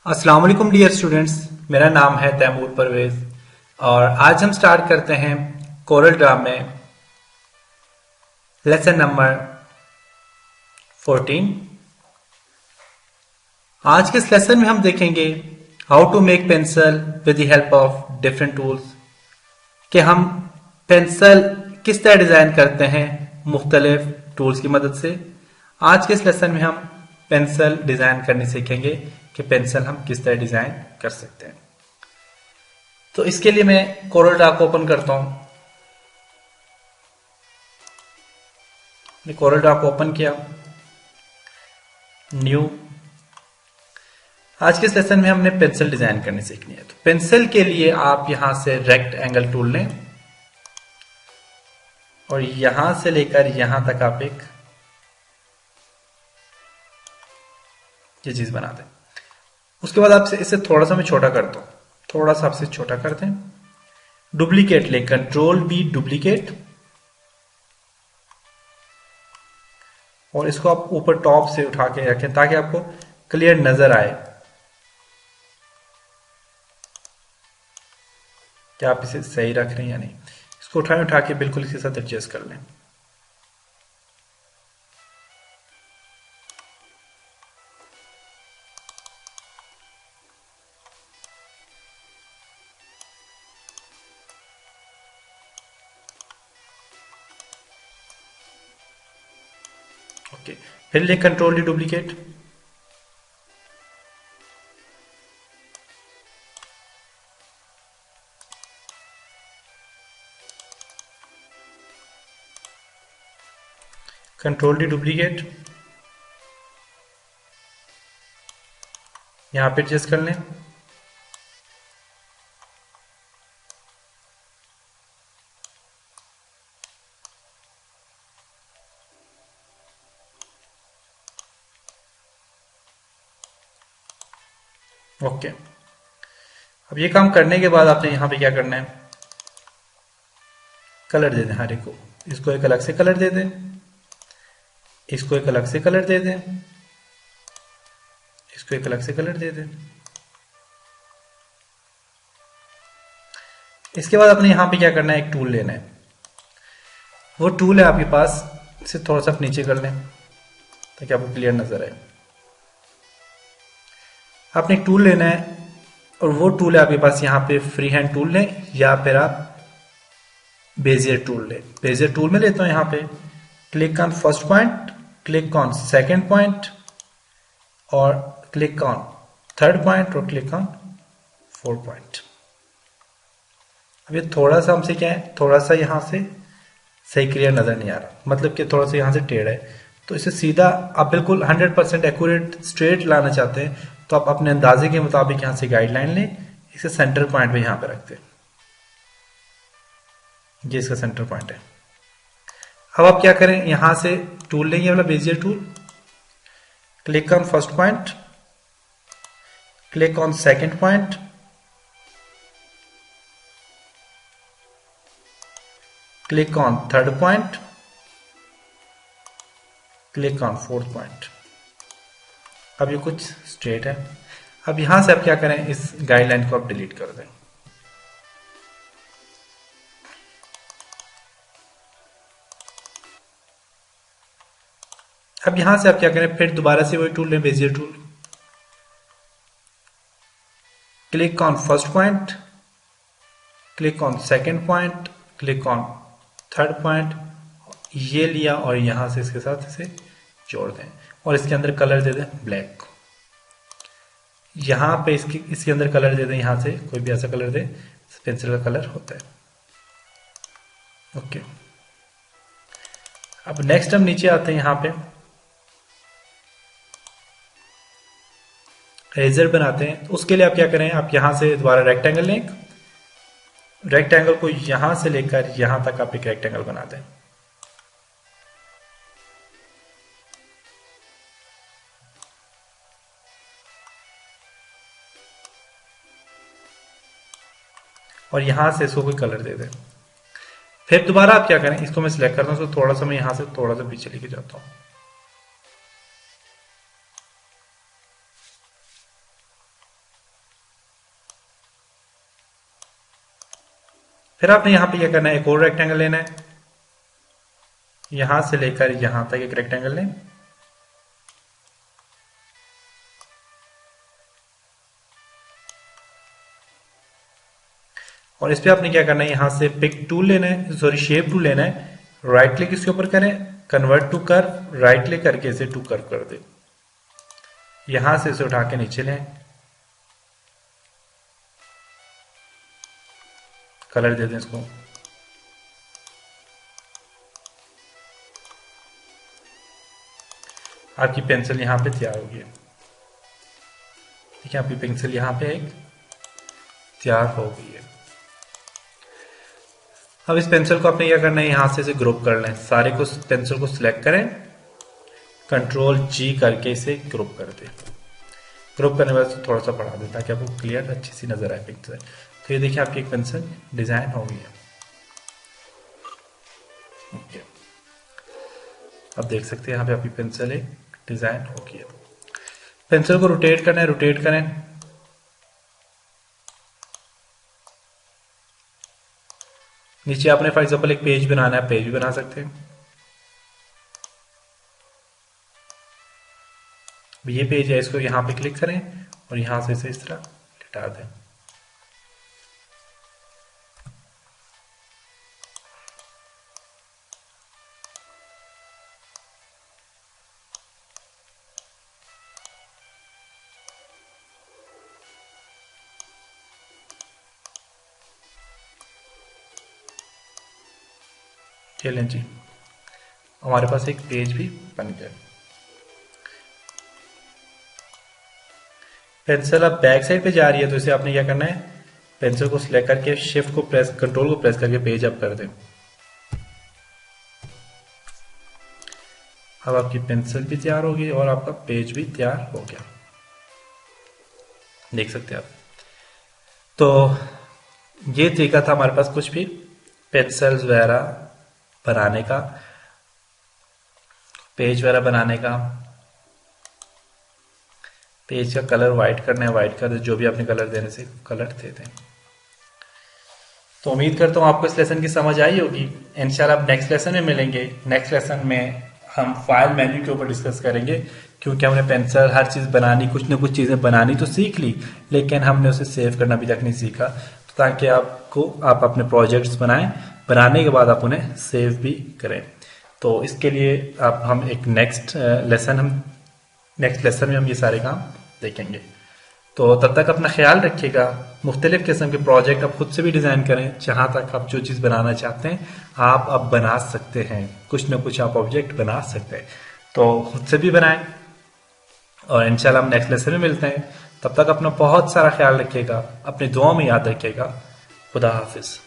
अस्सलाम वालेकुम dear students. मेरा नाम है तैमूर परवेज और आज हम स्टार्ट करते हैं कोरल ड्रा में लेसन नंबर 14। आज के इस लेसन में हम देखेंगे how to make pencil with the help of different tools, कि हम पेंसिल किस तरह डिजाइन करते हैं मुख्तलिफ टूल्स की मदद से। आज के इस लेसन में हम पेंसिल डिजाइन करनी सीखेंगे कि पेंसिल हम किस तरह डिजाइन कर सकते हैं। तो इसके लिए मैं कोरल ड्रा को ओपन करता हूं। कोरल ड्रा को ओपन किया, न्यू। आज के इस लेसन में हमने पेंसिल डिजाइन करनी सीखनी है। तो पेंसिल के लिए आप यहां से रेक्ट एंगल टूल लें और यहां से लेकर यहां तक आप एक ये चीज बना दें। उसके बाद आपसे इसे थोड़ा सा मैं छोटा करता हूं, थोड़ा सा आपसे छोटा कर दें। डुप्लीकेट लें, कंट्रोल बी डुप्लीकेट, और इसको आप ऊपर टॉप से उठा के रखें ताकि आपको क्लियर नजर आए कि आप इसे सही रख रहे हैं या नहीं। इसको उठा के बिल्कुल इसके साथ एडजस्ट कर लें। ओके, फिर ले control D duplicate, control D duplicate, यहां पे एडजस्ट कर लें। ओके, अब ये काम करने के बाद आपने यहां पे क्या करना है, कलर दे दें हर एक को। इसको एक अलग से कलर दे दें, इसको एक अलग से कलर दे दें, इसको एक अलग से कलर दे दें। इसके बाद आपने यहां पे क्या करना है, एक टूल लेना है। वो टूल है आपके पास, इसे थोड़ा सा नीचे कर लें ताकि आपको क्लियर नजर आए। आपने एक टूल लेना है और वो टूल है आपके पास, यहां पे फ्री हैंड टूल लें या फिर आप बेजियर टूल लें। बेजियर टूल में लेता हूं, यहां पे click on first point, click on second point और क्लिक ऑन थर्ड पॉइंट और क्लिक ऑन फोर्थ पॉइंट। अब ये थोड़ा सा हमसे क्या है, थोड़ा सा यहां से सही क्लियर नजर नहीं आ रहा, मतलब कि थोड़ा सा यहां से टेढ़ा है। तो इसे सीधा आप बिल्कुल 100% एक्यूरेट स्ट्रेट लाना चाहते हैं तो आप अपने अंदाजे के मुताबिक यहां से गाइडलाइन लें, इसे सेंटर पॉइंट पे यहां पे रखते हैं। ये इसका सेंटर पॉइंट है। अब आप क्या करें, यहां से टूल लेंगे वाला Bezier tool, click on first point, click on second point, click on third point, click on fourth point. अब ये कुछ स्ट्रेट है। अब यहां से आप क्या करें, इस गाइडलाइन को आप डिलीट कर दें। अब यहां से आप क्या करें, फिर दोबारा से वही टूल लें, Bezier tool, click on first point, click on second point, click on third point, ये लिया और यहां से इसके साथ इसे जोड़ दें और इसके अंदर कलर दे दें ब्लैक। यहां पे इसके अंदर कलर दे दें, यहां से कोई भी ऐसा कलर दे, पेंसिल का कलर होता है। ओके, अब नेक्स्ट हम नीचे आते हैं, यहां पे रेजर बनाते हैं। तो उसके लिए आप क्या करें, आप यहां से दोबारा रेक्टेंगल लें, रेक्टेंगल को यहां से लेकर यहां तक आप एक रेक्टेंगल बना दें। और यहां से इसको कोई कलर दे दें। फिर दोबारा आप क्या करें, इसको मैं सिलेक्ट करता हूं, थोड़ा सा मैं यहां से थोड़ा सा पीछे लेके जाता हूं। फिर आपने यहाँ पे क्या करना है, एक और रेक्टेंगल लेना है, यहां से लेकर यहां तक एक रेक्टेंगल लें, और इस पे आपने क्या करना है, यहां से पिक टूल लेना है, सॉरी शेप टूल लेना है, राइट क्लिक इसके ऊपर करें, convert to curve, right click करके इसे टू कर्व कर दे, यहां से इसे उठा के नीचे लें, कलर दे दें इसको, आपकी पेंसिल यहां पे तैयार होगी। ठीक है, आपकी पेंसिल यहां पे एक तैयार हो गई है। अब इस पेंसिल को आपने क्या करना है, यहां से इसे ग्रुप कर लें, सारे को पेंसिल को सिलेक्ट करें, कंट्रोल जी करके इसे ग्रुप कर दें। ग्रुप करने के बाद थोड़ा सा बढ़ा दें ताकि आपको क्लियर अच्छी सी नजर आए पिक्चर। तो ये देखिए आपकी एक पेंसिल डिजाइन हो गई है। ओके, अब देख सकते हैं यहाँ पे आपकी पेंसिल एक डिजाइन हो गई है। पेंसिल को रोटेट करना है, रोटेट करें, नीचे आपने फॉर एग्जांपल एक पेज बनाना है, पेज भी बना सकते हैं। ये पेज है, इसको यहां पे क्लिक करें और यहां से इसे इस तरह लिटा दें। चलें जी, हमारे पास एक पेज भी बन गया। पेंसिल अब बैक साइड पे जा रही है, तो इसे आपने क्या करना है, पेंसिल को सिलेक्ट करके शिफ्ट को प्रेस, कंट्रोल को प्रेस करके पेज अप कर दें। अब आपकी पेंसिल भी तैयार हो गई और आपका पेज भी तैयार हो गया, देख सकते हैं आप। तो ये तरीका था हमारे पास कुछ भी पेंसिल्स वगैरह बनाने का, पेज वगैरह बनाने का। पेज का कलर वाइट करना है, वाइट कर दे, जो भी आपने कलर देने से कलर दे दें। तो उम्मीद करता हूँ आपको इस लेसन की समझ आई होगी। इंशाल्लाह अब नेक्स्ट लेसन में मिलेंगे। नेक्स्ट लेसन में हम फाइल मेन्यू के ऊपर डिस्कस करेंगे, क्योंकि हमने पेंसिल हर चीज़ बनानी, कुछ ना कुछ चीज़ें बनानी तो सीख ली, लेकिन हमने उसे सेव करना अभी तक नहीं सीखा। तो ताकि आप अपने प्रोजेक्ट्स बनाएं, बनाने के बाद आप उन्हें सेव भी करें। तो इसके लिए हम एक नेक्स्ट लेसन में हम ये सारे काम देखेंगे। तो तब तक अपना ख्याल रखिएगा। मुख्तलिफ किस्म के प्रोजेक्ट आप खुद से भी डिज़ाइन करें, जहाँ तक आप जो चीज़ बनाना चाहते हैं आप अब बना सकते हैं, कुछ ना कुछ आप ऑब्जेक्ट बना सकते हैं। तो खुद से भी बनाएं और इंशाल्लाह हम नेक्स्ट लेसन में मिलते हैं। तब तक अपना बहुत सारा ख्याल रखिएगा, अपनी दुआओं में याद रखिएगा। खुदा हाफिज़।